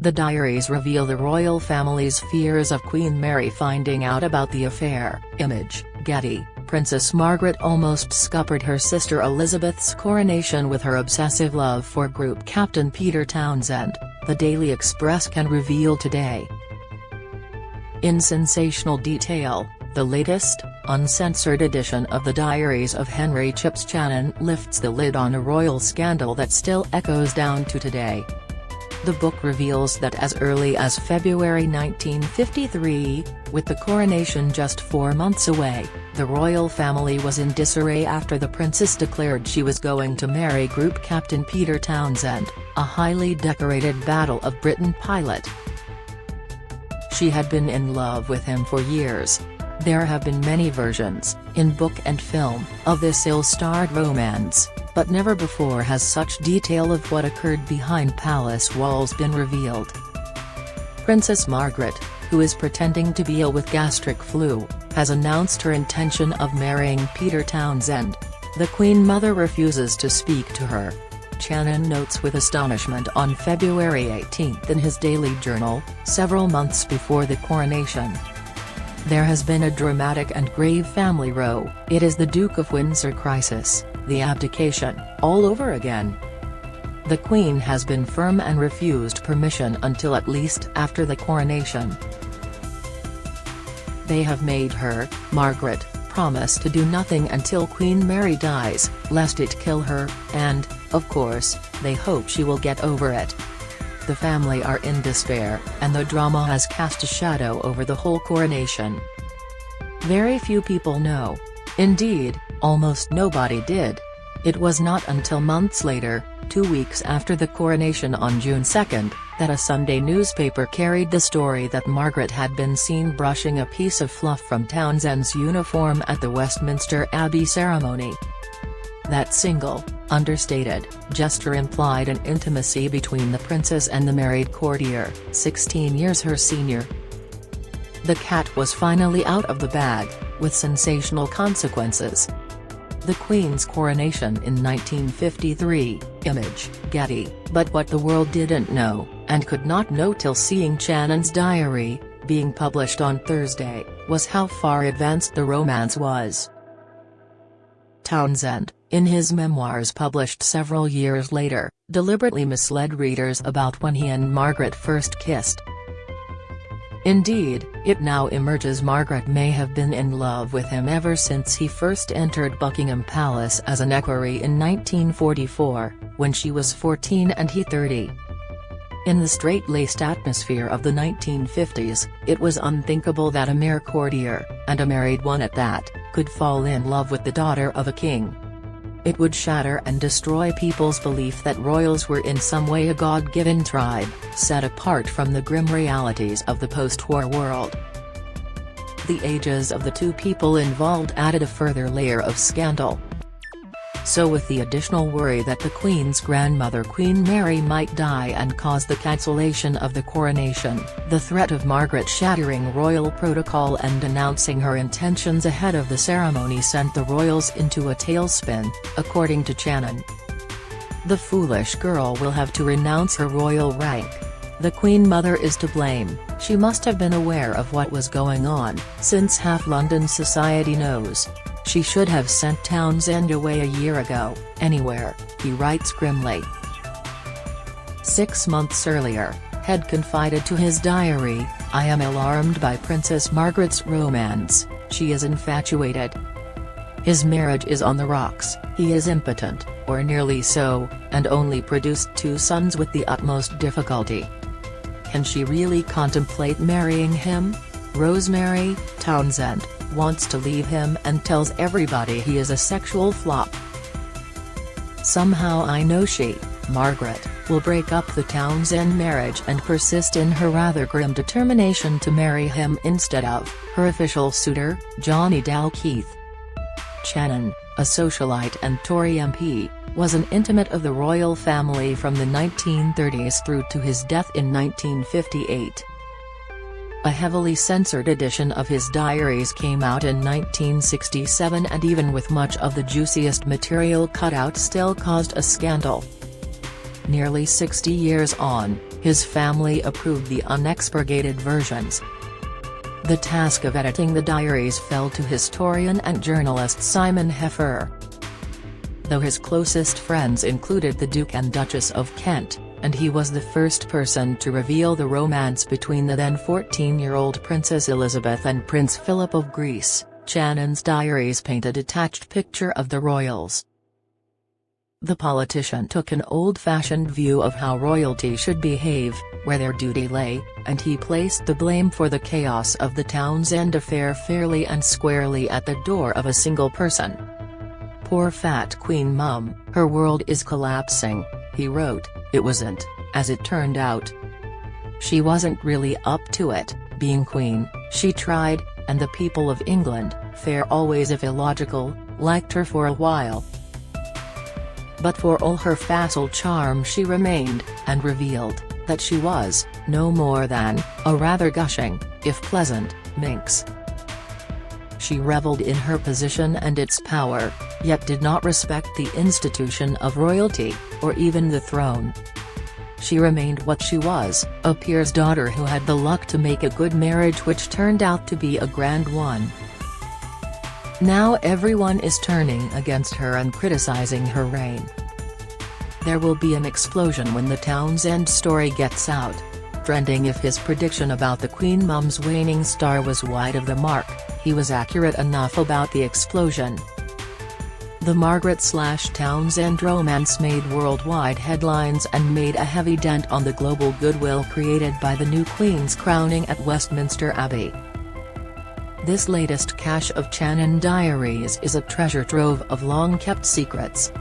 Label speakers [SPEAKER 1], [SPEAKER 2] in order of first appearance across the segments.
[SPEAKER 1] The diaries reveal the royal family's fears of Queen Mary finding out about the affair. Image, Getty. Princess Margaret almost scuppered her sister Elizabeth's coronation with her obsessive love for Group Captain Peter Townsend, the Daily Express can reveal today. In sensational detail, the latest, uncensored edition of the Diaries of Henry Chips Channon lifts the lid on a royal scandal that still echoes down to today. The book reveals that as early as February 1953, with the coronation just 4 months away, the royal family was in disarray after the princess declared she was going to marry Group Captain Peter Townsend, a highly decorated Battle of Britain pilot. She had been in love with him for years. There have been many versions, in book and film, of this ill-starred romance, but never before has such detail of what occurred behind palace walls been revealed. Princess Margaret, who is pretending to be ill with gastric flu, has announced her intention of marrying Peter Townsend. The Queen Mother refuses to speak to her. Channon notes with astonishment on February 18 in his daily journal, several months before the coronation. There has been a dramatic and grave family row. It is the Duke of Windsor crisis, the abdication, all over again. The Queen has been firm and refused permission until at least after the coronation. They have made her, Margaret, promise to do nothing until Queen Mary dies, lest it kill her, and, of course, they hope she will get over it. The family are in despair, and the drama has cast a shadow over the whole coronation. Very few people know. Indeed, almost nobody did. It was not until months later, 2 weeks after the coronation on June 2, that a Sunday newspaper carried the story that Margaret had been seen brushing a piece of fluff from Townsend's uniform at the Westminster Abbey ceremony. That single, understated, gesture implied an intimacy between the princess and the married courtier, 16 years her senior. The cat was finally out of the bag, with sensational consequences. The Queen's coronation in 1953, Image, Getty. But what the world didn't know, and could not know till seeing Channon's diary, being published on Thursday, was how far advanced the romance was. Townsend, in his memoirs published several years later, deliberately misled readers about when he and Margaret first kissed. Indeed, it now emerges Margaret may have been in love with him ever since he first entered Buckingham Palace as an equerry in 1944, when she was 14 and he 30. In the straight-laced atmosphere of the 1950s, it was unthinkable that a mere courtier, and a married one at that, could fall in love with the daughter of a king. It would shatter and destroy people's belief that royals were in some way a God-given tribe, set apart from the grim realities of the post-war world. The ages of the two people involved added a further layer of scandal. So with the additional worry that the Queen's grandmother Queen Mary might die and cause the cancellation of the coronation, the threat of Margaret shattering royal protocol and announcing her intentions ahead of the ceremony sent the royals into a tailspin, according to Channon. The foolish girl will have to renounce her royal rank. The Queen Mother is to blame. She must have been aware of what was going on, since half London society knows. She should have sent Townsend away a year ago, anywhere, he writes grimly. 6 months earlier, had confided to his diary, "I am alarmed by Princess Margaret's romance, she is infatuated. His marriage is on the rocks, he is impotent, or nearly so, and only produced 2 sons with the utmost difficulty. Can she really contemplate marrying him? Rosemary, Townsend, wants to leave him and tells everybody he is a sexual flop. Somehow I know she, Margaret, will break up the Townsend marriage and persist in her rather grim determination to marry him instead of her official suitor, Johnny Dalkeith." Channon, a socialite and Tory MP, was an intimate of the royal family from the 1930s through to his death in 1958. A heavily censored edition of his diaries came out in 1967 and even with much of the juiciest material cut out still caused a scandal. Nearly 60 years on, His family approved the unexpurgated versions. The task of editing the diaries fell to historian and journalist Simon Heffer. Though his closest friends included the Duke and Duchess of Kent, and he was the first person to reveal the romance between the then 14-year-old Princess Elizabeth and Prince Philip of Greece, Channon's diaries paint a detached picture of the royals. The politician took an old-fashioned view of how royalty should behave, where their duty lay, and he placed the blame for the chaos of the Townsend affair fairly and squarely at the door of a single person. "Poor fat Queen Mum, her world is collapsing," he wrote. "It wasn't, as it turned out. She wasn't really up to it, being queen. She tried, and the people of England, fair always if illogical, liked her for a while. But for all her facile charm she remained, and revealed, that she was, no more than, a rather gushing, if pleasant, minx. She revelled in her position and its power, yet did not respect the institution of royalty, or even the throne. She remained what she was, a peer's daughter who had the luck to make a good marriage which turned out to be a grand one. Now everyone is turning against her and criticizing her reign. There will be an explosion when the Townsend story gets out. Trending if his prediction about the Queen Mum's waning star was wide of the mark, he was accurate enough about the explosion. The Margaret/Townsend romance made worldwide headlines and made a heavy dent on the global goodwill created by the new Queen's crowning at Westminster Abbey. This latest cache of Channon diaries is a treasure trove of long-kept secrets.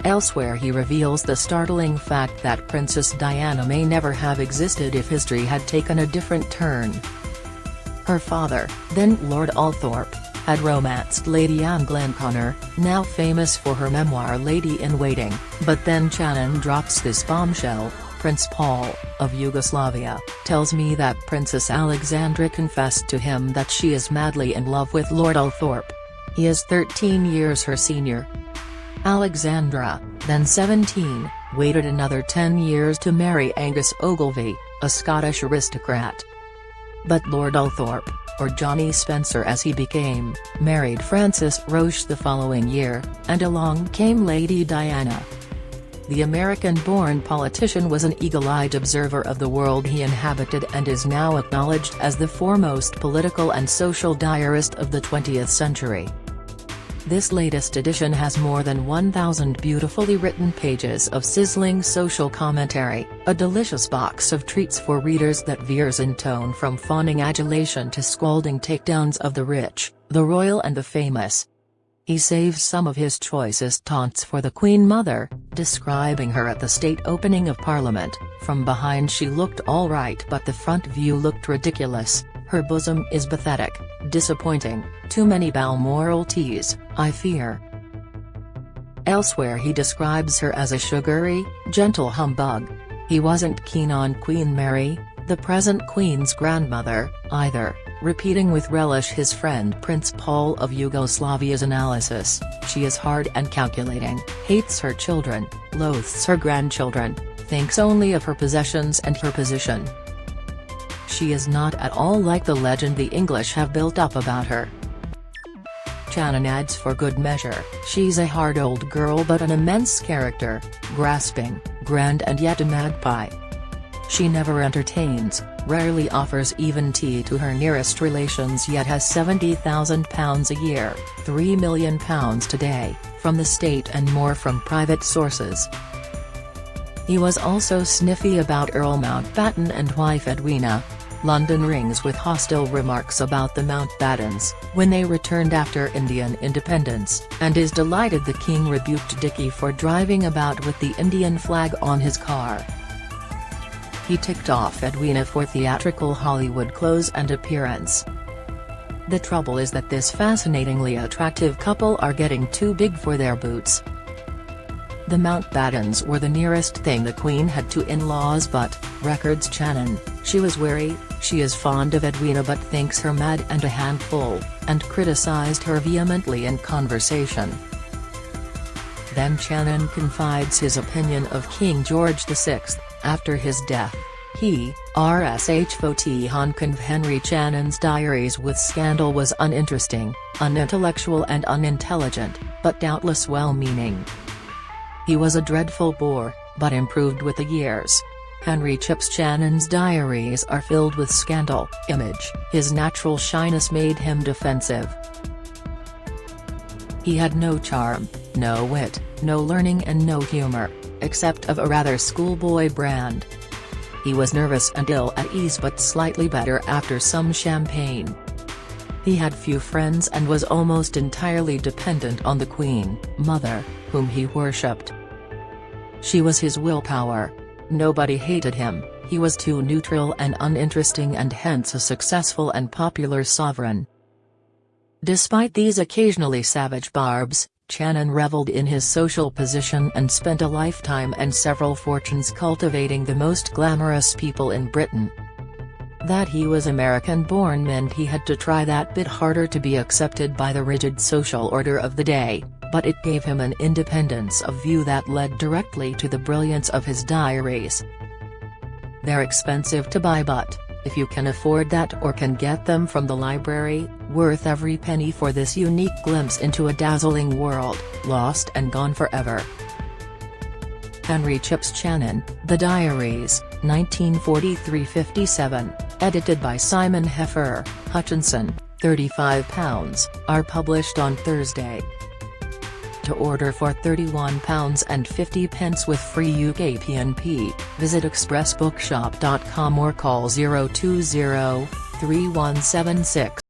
[SPEAKER 1] Elsewhere he reveals the startling fact that Princess Diana may never have existed if history had taken a different turn. Her father, then Lord Althorp, had romanced Lady Anne Glenconner, now famous for her memoir Lady in Waiting, but then Channon drops this bombshell: Prince Paul, of Yugoslavia, tells me that Princess Alexandra confessed to him that she is madly in love with Lord Althorp. He is 13 years her senior. Alexandra, then 17, waited another 10 years to marry Angus Ogilvy, a Scottish aristocrat. But Lord Althorp, or Johnny Spencer as he became, married Frances Roche the following year, and along came Lady Diana. The American-born politician was an eagle-eyed observer of the world he inhabited and is now acknowledged as the foremost political and social diarist of the 20th century. This latest edition has more than 1,000 beautifully written pages of sizzling social commentary, a delicious box of treats for readers that veers in tone from fawning adulation to scalding takedowns of the rich, the royal and the famous. He saves some of his choicest taunts for the Queen Mother, describing her at the state opening of Parliament. From behind she looked all right but the front view looked ridiculous. Her bosom is pathetic, disappointing, too many Balmoral teas, I fear. Elsewhere he describes her as a sugary, gentle humbug. He wasn't keen on Queen Mary, the present Queen's grandmother, either, repeating with relish his friend Prince Paul of Yugoslavia's analysis: she is hard and calculating, hates her children, loathes her grandchildren, thinks only of her possessions and her position. She is not at all like the legend the English have built up about her. Channon adds for good measure, she's a hard old girl but an immense character, grasping, grand and yet a magpie. She never entertains, rarely offers even tea to her nearest relations yet has £70,000 a year, £3 million today, from the state and more from private sources. He was also sniffy about Earl Mountbatten and wife Edwina. London rings with hostile remarks about the Mountbattens, when they returned after Indian independence, and is delighted the king rebuked Dicky for driving about with the Indian flag on his car. He ticked off Edwina for theatrical Hollywood clothes and appearance. The trouble is that this fascinatingly attractive couple are getting too big for their boots. The Mountbattens were the nearest thing the Queen had to in-laws but, records Channon, she was wary, she is fond of Edwina but thinks her mad and a handful, and criticised her vehemently in conversation. Then Channon confides his opinion of King George VI, After his death, he, RSH Henry Channon's diaries with scandal was uninteresting, unintellectual and unintelligent, but doubtless well-meaning. He was a dreadful bore, but improved with the years. Henry Chips Channon's diaries are filled with scandal. Image. His natural shyness made him defensive. He had no charm, no wit, no learning and no humor, except of a rather schoolboy brand. He was nervous and ill at ease but slightly better after some champagne. He had few friends and was almost entirely dependent on the Queen, Mother, whom he worshipped. She was his willpower. Nobody hated him, he was too neutral and uninteresting and hence a successful and popular sovereign. Despite these occasionally savage barbs, Channon revelled in his social position and spent a lifetime and several fortunes cultivating the most glamorous people in Britain. That he was American-born meant he had to try that bit harder to be accepted by the rigid social order of the day, but it gave him an independence of view that led directly to the brilliance of his diaries. They're expensive to buy but, if you can afford that or can get them from the library, worth every penny for this unique glimpse into a dazzling world, lost and gone forever. Henry Chips Channon, The Diaries, 1943-57, edited by Simon Heffer, Hutchinson, £35, are published on Thursday. To order for £31.50 with free UK P&P, visit expressbookshop.com or call 020 3176.